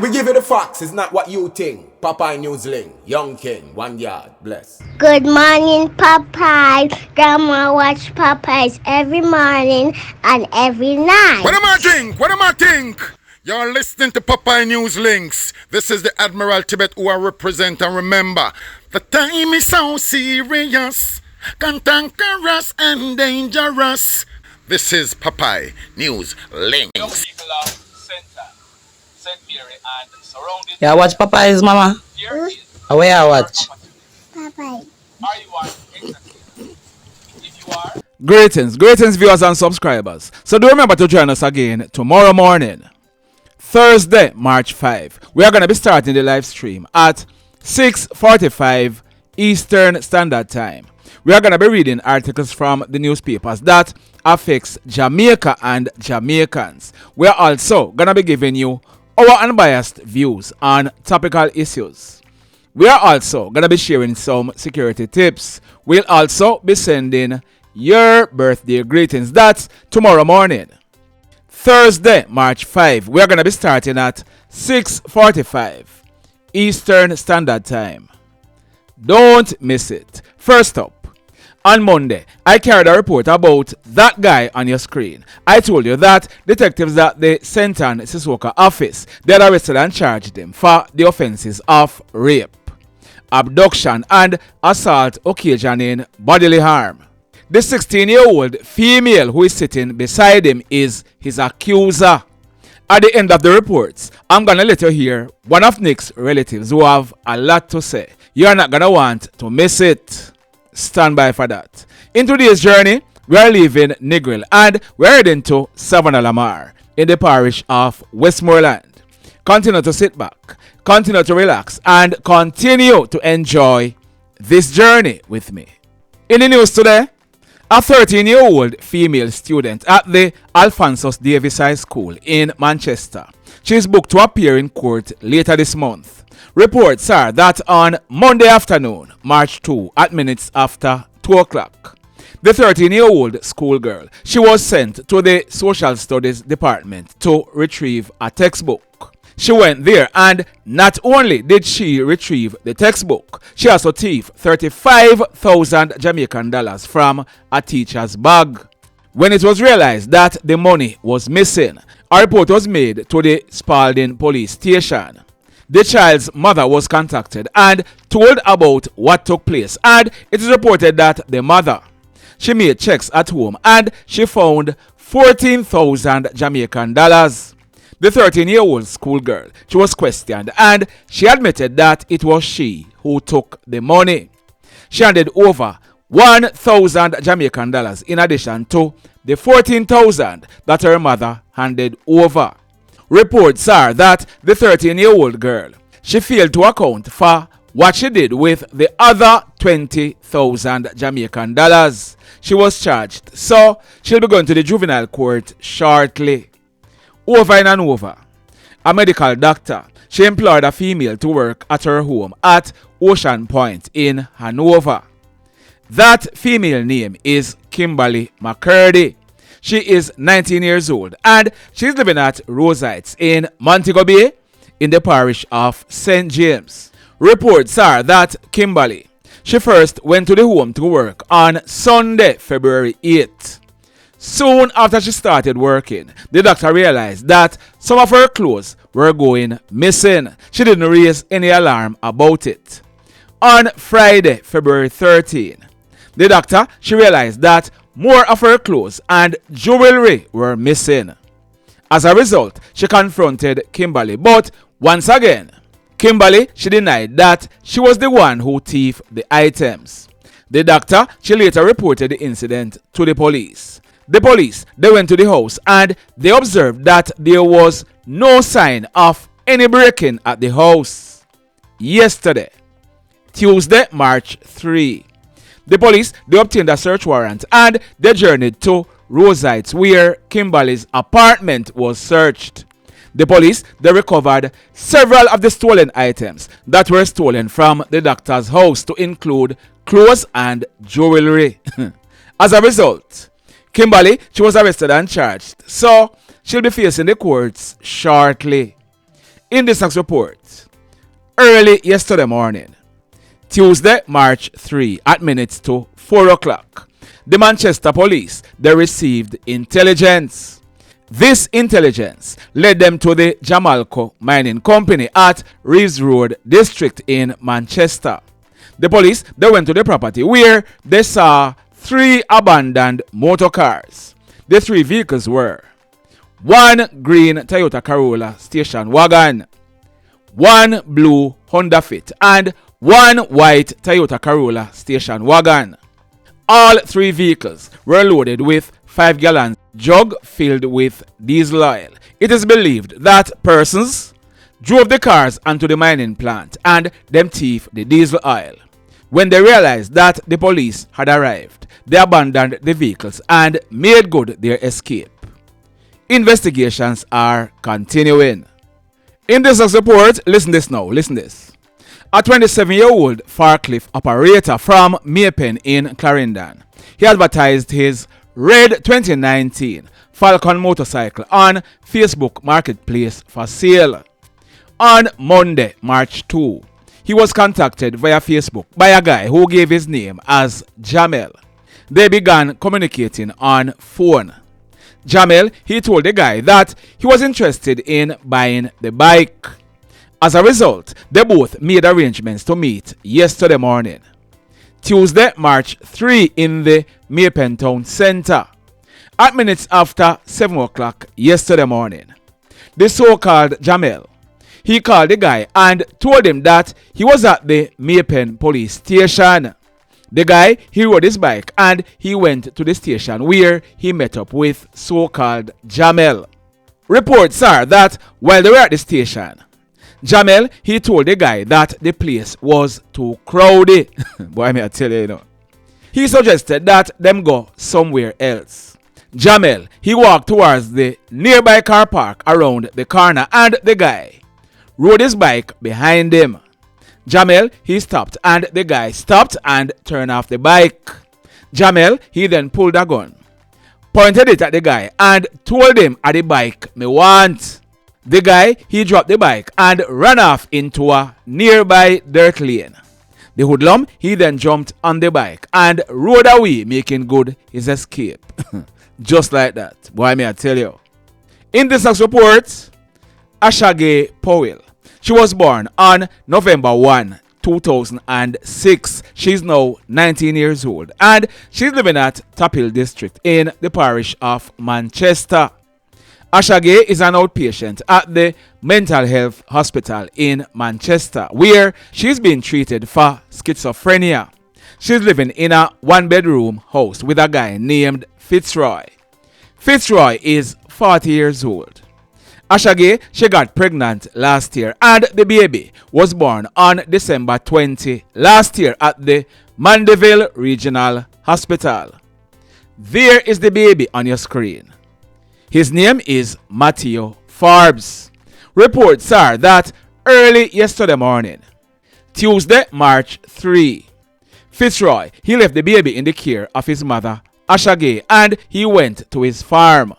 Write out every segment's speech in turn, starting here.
We give you the facts, it's not what you think. Popeye Newsling, Young King, 1 yard, bless. Good morning, Popeye. Grandma watch Popeyes every morning and every night. What am I think? What am I think? You're listening to Popeye News Links. This is the Admiral Tibet who I represent, and remember, the time is so serious, cantankerous and dangerous. This is Popeye News Links. Yeah, watch Popeyes, mama. Where I watch? Popeye. Greetings viewers and subscribers. So do remember to join us again tomorrow morning, Thursday, March 5. We are going to be starting the live stream at 6:45 Eastern Standard Time. We are going to be reading articles from the newspapers that affects Jamaica and Jamaicans. We are also going to be giving you our unbiased views on topical issues. We are also going to be sharing some security tips. We'll also be sending your birthday greetings. That's tomorrow morning, Thursday, March 5. We are going to be starting at 6:45 Eastern Standard Time. Don't miss it. First up, on Monday, I carried a report about that guy on your screen. I told you that detectives at the St. Ann Siswoka office, they had arrested and charged him for the offenses of rape, abduction, and assault occasioning bodily harm. The 16-year-old female who is sitting beside him is his accuser. At the end of the reports, I'm going to let you hear one of Nick's relatives who have a lot to say. You're not going to want to miss it. Stand by for that. In today's journey, we are leaving Negril and we're heading to Savannah Lamar in the parish of Westmoreland. Continue to sit back, continue to relax, and continue to enjoy this journey with me. In the news today, a 13-year-old female student at the Alphonsus Davis High School in Manchester. She is booked to appear in court later this month. Reports are that on Monday afternoon, March 2, at minutes after 2 o'clock, the 13-year-old schoolgirl, she was sent to the Social Studies Department to retrieve a textbook. She went there and not only did she retrieve the textbook, she also thieved 35,000 Jamaican dollars from a teacher's bag. When it was realized that the money was missing, a report was made to the Spalding police station. The child's mother was contacted and told about what took place, and it is reported that the mother, she made checks at home and she found 14,000 Jamaican dollars. The 13-year-old schoolgirl, she was questioned and she admitted that it was she who took the money. She handed over 1,000 Jamaican dollars in addition to the 14,000 that her mother handed over. Reports are that the 13-year-old girl, she failed to account for what she did with the other 20,000 Jamaican dollars. She was charged, so she'll be going to the juvenile court shortly. Over and over, a medical doctor, she employed a female to work at her home at Ocean Point in Hanover. That female name is Kimberley McCurdy. She is 19 years old and she's living at Rosites in Montego Bay in the parish of St. James. Reports are that Kimberley, she first went to the home to work on Sunday, February 8th. Soon after she started working, the doctor realized that some of her clothes were going missing. She didn't raise any alarm about it. On Friday, February 13th, the doctor, she realized that more of her clothes and jewelry were missing. As a result, she confronted Kimberley, but once again, Kimberley, she denied that she was the one who thieved the items. The doctor, she later reported the incident to the police. The police, they went to the house and they observed that there was no sign of any break-in at the house. Yesterday, Tuesday, March 3, the police, they obtained a search warrant and they journeyed to Rosites where Kimberley's apartment was searched. The police, they recovered several of the stolen items that were stolen from the doctor's house to include clothes and jewelry. As a result, Kimberley, she was arrested and charged, so she'll be facing the courts shortly. In this next report, early yesterday morning, Tuesday, March 3, at minutes to 4 o'clock, the Manchester police, they received intelligence. This intelligence led them to the Jahmel mining company at Reeves Road district in Manchester. The police, they went to the property where they saw 3 abandoned motor cars. The 3 vehicles were 1 green Toyota Corolla station wagon, 1 blue Honda Fit, and 1 white Toyota Corolla station wagon. All 3 vehicles were loaded with 5-gallon jug filled with diesel oil. It is believed that persons drove the cars onto the mining plant and them thief the diesel oil. When they realized that the police had arrived, they abandoned the vehicles and made good their escape. Investigations are continuing. In this report, listen this now, listen this. A 27-year-old forklift operator from Maypen in Clarendon, he advertised his red 2019 Falcon motorcycle on Facebook Marketplace for sale. On Monday, March 2, he was contacted via Facebook by a guy who gave his name as Jahmel. They began communicating on phone. Jahmel, he told the guy that he was interested in buying the bike. As a result, they both made arrangements to meet yesterday morning, Tuesday, March 3, in the Maypen Town Centre, at minutes after 7 o'clock yesterday morning. The so-called Jahmel, he called the guy and told him that he was at the Maypen police station. The guy, he rode his bike and he went to the station where he met up with so-called Jahmel. Reports are that while they were at the station, Jahmel, he told the guy that the place was too crowded. Boy, I tell you, you know. He suggested that them go somewhere else. Jahmel, he walked towards the nearby car park around the corner and the guy rode his bike behind him. Jahmel, he stopped and the guy stopped and turned off the bike. Jahmel, he then pulled a gun, pointed it at the guy and told him at the bike me want. The guy, he dropped the bike and ran off into a nearby dirt lane. The hoodlum, he then jumped on the bike and rode away, making good his escape. Just like that. Boy, may I tell you. In this next report, Asha-gay Powell. She was born on November 1, 2006. She's now 19 years old and she's living at Top district in the parish of Manchester. Asha-gay is an outpatient at the mental health hospital in Manchester where she's being treated for schizophrenia. She's living in a 1-bedroom house with a guy named Fitzroy. Fitzroy is 40 years old. Asha-gay, she got pregnant last year and the baby was born on December 20 last year at the Mandeville Regional Hospital. There is the baby on your screen. His name is Mateo Forbes. Reports are that early yesterday morning, Tuesday, March 3, Fitzroy, he left the baby in the care of his mother, Asha-gay, and he went to his farm.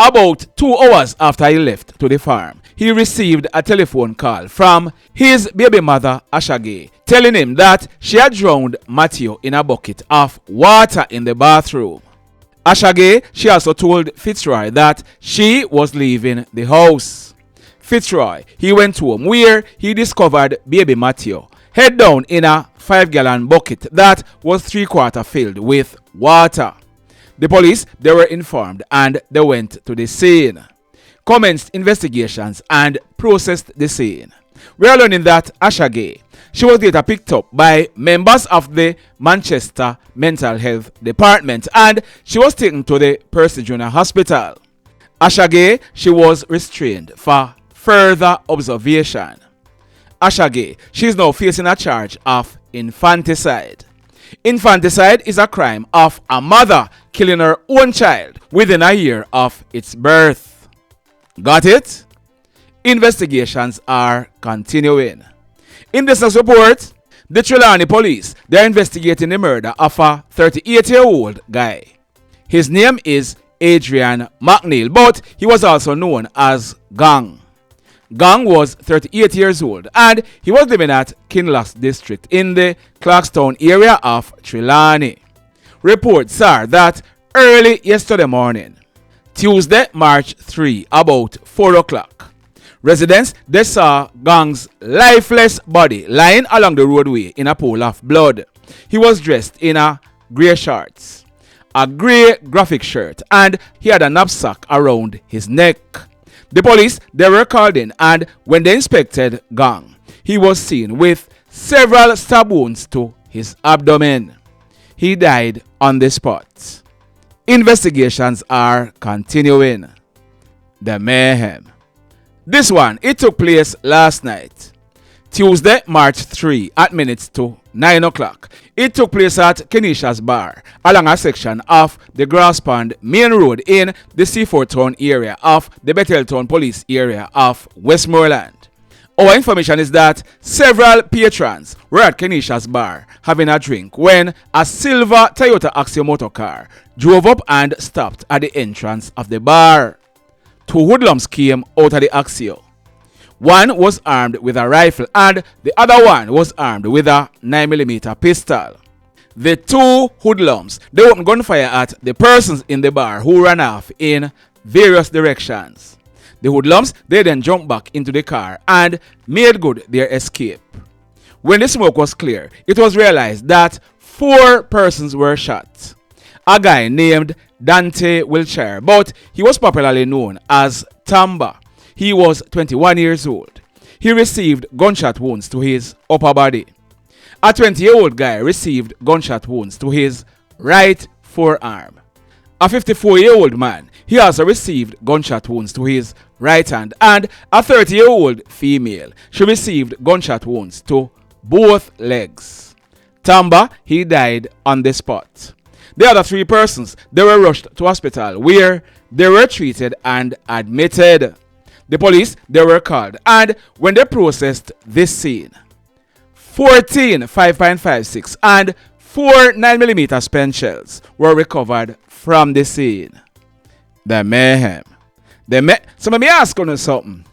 About 2 hours after he left to the farm, he received a telephone call from his baby mother, Asha-gay, telling him that she had drowned Mateo in a bucket of water in the bathroom. Asha-gay, she also told Fitzroy that she was leaving the house. Fitzroy, he went home where he discovered baby Mateo head down in a 5-gallon bucket that was 3/4 filled with water. The police, they were informed and they went to the scene, commenced investigations and processed the scene. We are learning that Asha-gay, she was later picked up by members of the Manchester Mental Health Department and she was taken to the Percy Junior Hospital. Asha-gay, she was restrained for further observation. Asha-gay, she is now facing a charge of infanticide. Infanticide is a crime of a mother killing her own child within a year of its birth. Got it? Investigations are continuing. In this next report, the Trelawny police, they are investigating the murder of a 38-year-old guy. His name is Adrian McNeil, but he was also known as Gong. Gong was 38 years old and he was living at Kinloss district in the Clarkstown area of Trelawny. Reports are that early yesterday morning, Tuesday, March 3, about 4 o'clock, residents they saw Gong's lifeless body lying along the roadway in a pool of blood. He was dressed in a grey shorts, a grey graphic shirt, and he had a knapsack around his neck. The police they were called in, and when they inspected Gong, he was seen with several stab wounds to his abdomen. He died on the spot. Investigations are continuing. The mayhem. This one, it took place last night, Tuesday, March 3 at minutes to 9 o'clock. It took place at Keniesha's bar along a section of the Grass Pond main road in the C4 town area of the Bethel town police area of Westmoreland. Our information is that several patrons were at Keniesha's bar having a drink when a silver Toyota Axio motor car drove up and stopped at the entrance of the bar. Two hoodlums came out of the Axio. One was armed with a rifle and the other one was armed with a 9mm pistol. The two hoodlums they opened gunfire at the persons in the bar who ran off in various directions. The hoodlums they then jumped back into the car and made good their escape. When the smoke was clear, it was realized that 4 persons were shot. A guy named Dontae Wilshire, but he was popularly known as Tamba. He was 21 years old. He received gunshot wounds to his upper body. A 20-year-old guy received gunshot wounds to his right forearm. A 54-year-old man, he also received gunshot wounds to his right hand. And a 30-year-old female, she received gunshot wounds to both legs. Tamba, he died on the spot. The other 3 persons, they were rushed to hospital where they were treated and admitted. The police, they were called, and when they processed this scene, 14 5.56 and 4 9mm spent shells were recovered from the scene. The mayhem. So let me ask you something.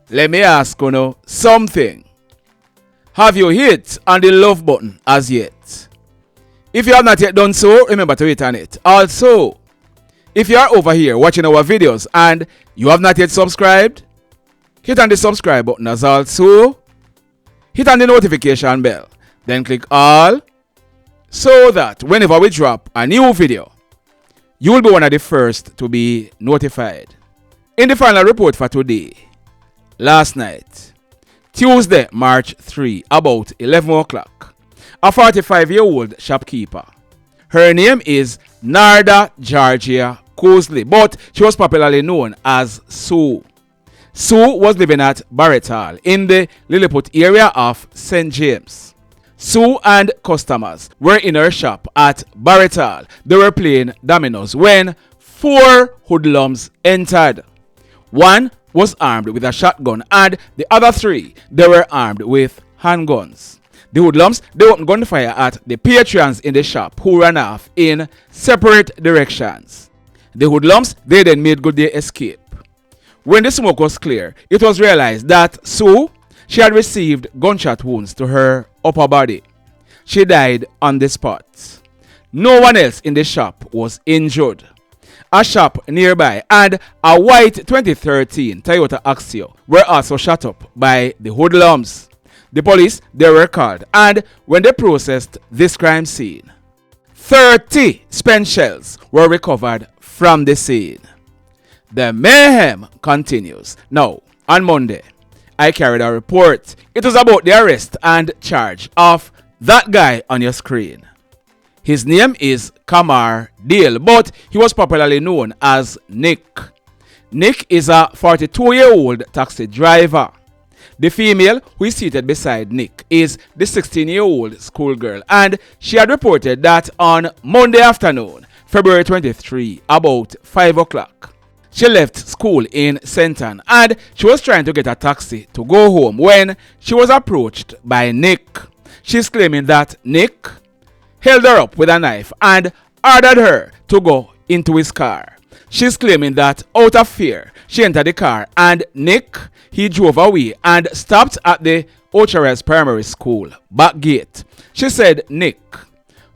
Let me ask you something. Have you hit on the love button as yet? If you have not yet done so, remember to hit on it. Also, if you are over here watching our videos and you have not yet subscribed, hit on the subscribe button as also. Hit on the notification bell. Then click all so that whenever we drop a new video, you will be one of the first to be notified. In the final report for today, last night, Tuesday, March 3, about 11 o'clock, a 45-year-old shopkeeper. Her name is Norda Georgia Cousley, but she was popularly known as Sue. Sue was living at Barrett Hall in the Lilliput area of St. James. Sue and customers were in her shop at Barrett Hall. They were playing dominoes when 4 hoodlums entered. One was armed with a shotgun and the other 3 they were armed with handguns. The hoodlums they opened gunfire at the patrons in the shop who ran off in separate directions. The hoodlums they then made good their escape. When the smoke was clear, it was realized that Sue, she had received gunshot wounds to her upper body. She died on the spot. No one else in the shop was injured. A shop nearby and a white 2013 Toyota Axio were also shot up by the hoodlums. The police, they were called, and when they processed this crime scene, 30 spent shells were recovered from the scene. The mayhem continues. Now, on Monday, I carried a report. It was about the arrest and charge of that guy on your screen. His name is Kamar Dale, but he was popularly known as Nick. Nick is a 42-year-old taxi driver. The female who is seated beside Nick is the 16-year-old schoolgirl, and she had reported that on Monday afternoon, February 23, about 5 o'clock, she left school in Senton and she was trying to get a taxi to go home when she was approached by Nick. She's claiming that Nick held her up with a knife and ordered her to go into his car. She's claiming that out of fear, she entered the car and Nick, he drove away and stopped at the Wilshire primary school back gate. She said Nick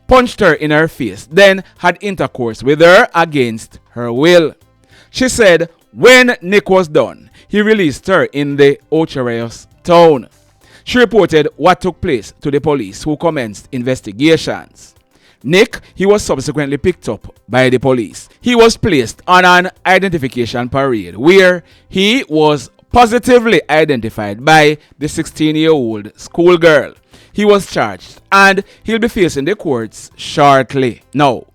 punched her in her face, then had intercourse with her against her will. She said when Nick was done, he released her in the Wilshire town. She reported what took place to the police, who commenced investigations. Nick, he was subsequently picked up by the police. He was placed on an identification parade where he was positively identified by the 16-year-old schoolgirl. He was charged and he'll be facing the courts shortly. Now,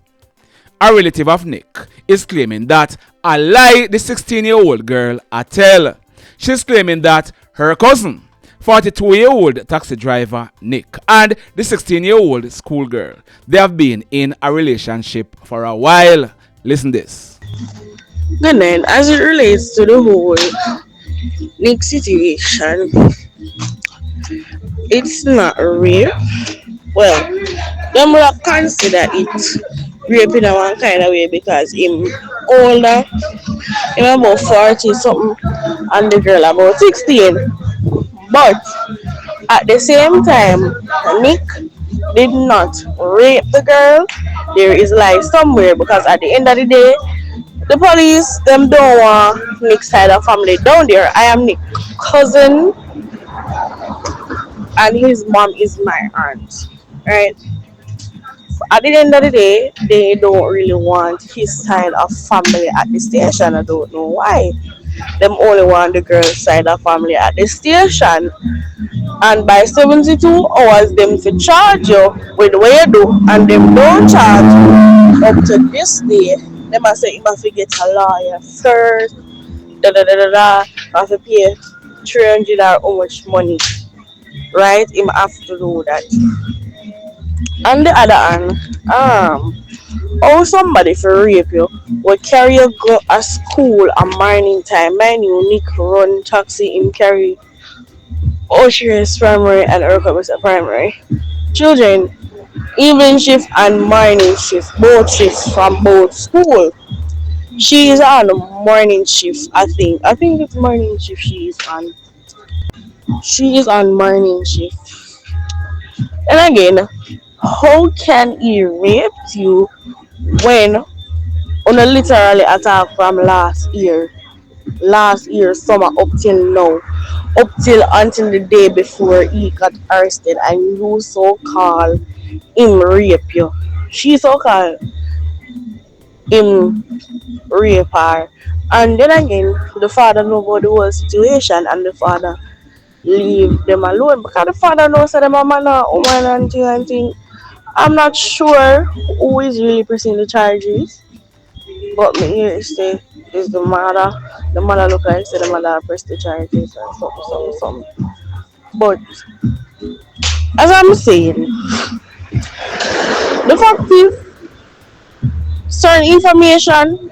a relative of Nick is claiming that a lie the 16-year-old girl a tell. She's claiming that her cousin, 42-year-old taxi driver Nick, and the 16-year-old schoolgirl, they have been in a relationship for a while. Listen this. Good then, as it relates to the whole Nick situation, it's not rape. Well, them will consider it rape in a one kind of way because him older, him about 40 something, and the girl about 16. But at the same time, Nick did not rape the girl. There is lie somewhere because at the end of the day, the police them don't want Nick's side of family down there. I am Nick's cousin, and his mom is my aunt, right? At the end of the day, they don't really want his side of family at the station. I don't know why. Them only want the girl's side of family at the station. And by 72 hours, them to charge you with what you do, and them don't charge up to this day. Them I say you have to get a lawyer first, have to pay 300 or how much money, right? Him have to do that. On the other hand, or somebody for rape you would carry you go to school at morning time. Mind you, Nick run taxi, him carry Wilshire's primary and Urquhart's primary children, evening shift and morning shift, both shifts from both school. She is on the morning shift, I think. I think it's morning shift she is on. She is on morning shift. And again, how can he rape you when on a literally attack from last year summer up till now, up till until the day before he got arrested, and you so call him rape you? She so call him rape her. And then again, the father know about the whole situation, and the father leave them alone because the father knows that them a man or woman and thing. I'm not sure who is really pressing the charges, but me here say is the mother. The mother look like say the mother press the charges and something. But as I'm saying, the fact is certain information.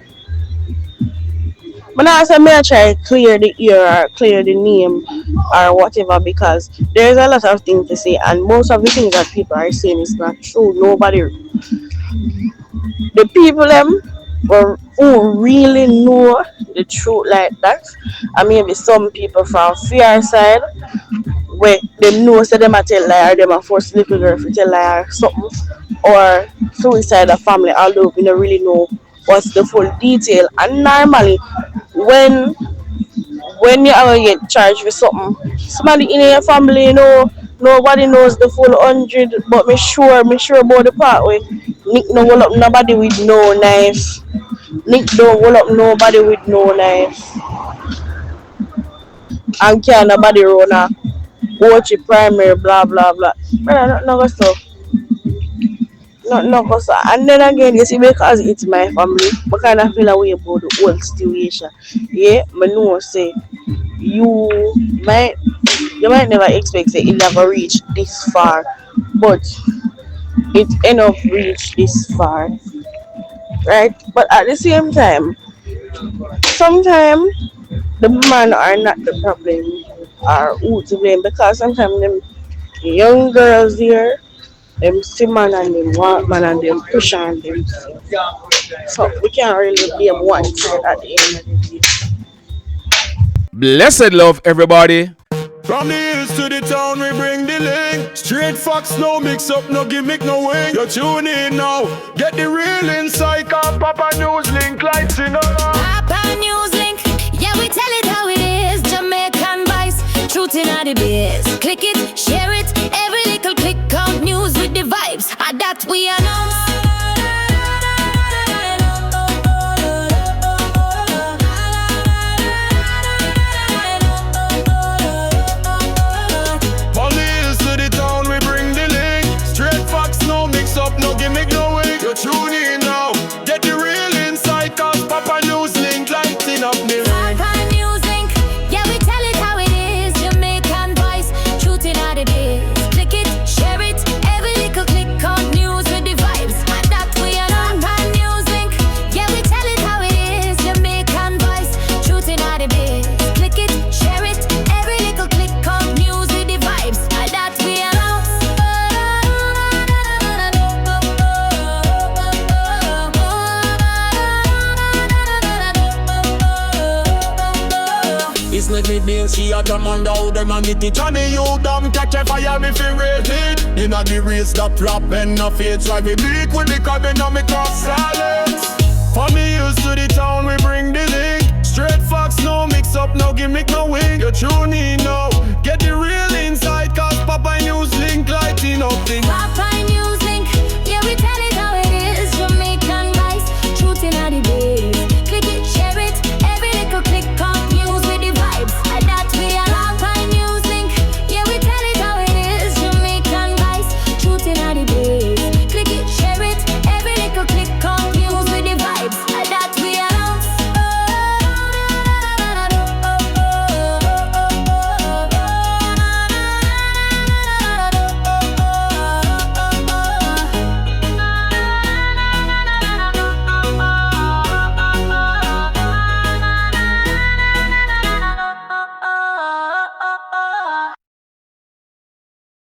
When I say may I try clear the ear or clear the name or whatever, because there's a lot of things to say, and most of the things that people are saying is not true. Nobody, the people them who really know the truth like that, and maybe some people from fear side where they know say them a tell lie or them a force little girl to tell lie or something, or suicide of family, although we don't really know what's the full detail. And normally when you are get charged with something, somebody in your family, you know, nobody knows the full 100, but me sure about the part where Nick no roll up nobody with no knife. Nick don't roll up nobody with no knife. And can't nobody run a watch it primary blah blah blah. Brother, no go so. No go so. And then again, you see, because it's my family, I kind of feel a way about the whole situation. Yeah, I know say you might never expect say it never reach this far, but it end up reach this far, right? But at the same time, sometimes the man are not the problem or who to blame, because sometimes them young girls here, them see man and them want man and them push on them. So we can't really blame one side at the end of the day. Blessed love, everybody. From the hills to the town, we bring the link. Straight facts, no mix up, no gimmick, no wing. You tune in now, get the real insight. Cause Papa News Link lights in up. Papa News Link, yeah, we tell it how it is. Jamaican vice, truth in the biz. Click it, share it, every little click count. News with the vibes, that we announce. No gimmick, no way. You tune in now, get the real insight. Cause Papa News Link lighting up the ring. Papa News Link, yeah, we tell it how it is. Jamaican voice, truth in the biz. Click it, share it, every little click count. News with the vibes, that we are on. Papa News Link, yeah, we tell it how it is. Jamaican voice, truth in the biz. Click it, share it, every little click count. News with the vibes, that we are on. It's like me being she a command out them and it Johnny you damn catch a fire me feel rated. Inna the race that flop and no fade. Try me bleak with the cabin on me cross silence. From me used to the town we bring the link. Straight facts, no mix up, no gimmick, no wing. You tune in now, get the real insight. Cause Papa News Link lighting up the